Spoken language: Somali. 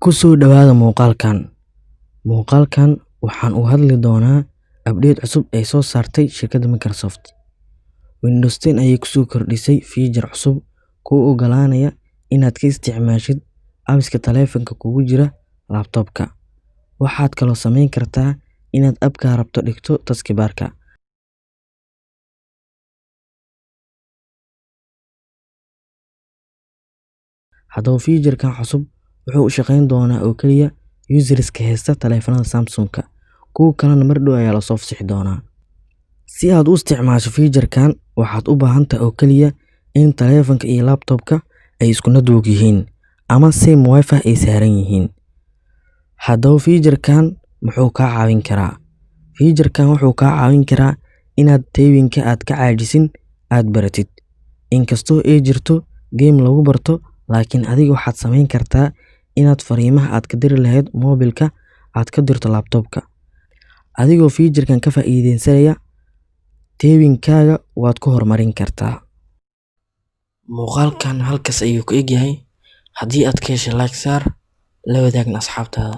Ku soo dhawaada muuqaalkan. Muuqaalkan waxaan u hadli doonaa update cusub ay soo saartay shirkadda Microsoft. Windows 10 ayay ku soo kordhisay feature cusub kuu ogolaanaya inaad ka isticmaashid apps-ka taleefanka kugu jira laptop-ka. Waxaad kaloo samayn kartaa inaad app-ka rabto dhigto taskbar-ka. Haddaba feature-kan cusub wuxuu u shaqayn doonaa oo kaliya users-ka haysta taleefanada Samsung-ka. Kuwa kalena mar dhow ayaa la soo fasaxi doonaa. Si aad u isticmaasho feature-kan, waxaad u baahan tahay oo kaliya in taleefanka iyo laptop-ka ay isku network yihiin ama same Wi-Fi ay saaran yihiin. Haddaba feature-kan muxuu kaa caawin karaa? Feature-kan wuxuu kaa caawin karaa inaad taybinka aad ka caajisin aad baratid. Inkastoo ay jirto game lagu barto, laakiin adiga waxaad samayn kartaa inaad fariimaha aad ka diri lahayd mobilka aad ka dirto laptop-ka. Adigoo feature-kan ka faa'iideysanaya, taybinkaaga waad ku horumarin kartaa. Muuqaalkan halkaas ayuu ku egyahay. Haddii aad ka heshay like saar, la wadaagna asxaabtaada.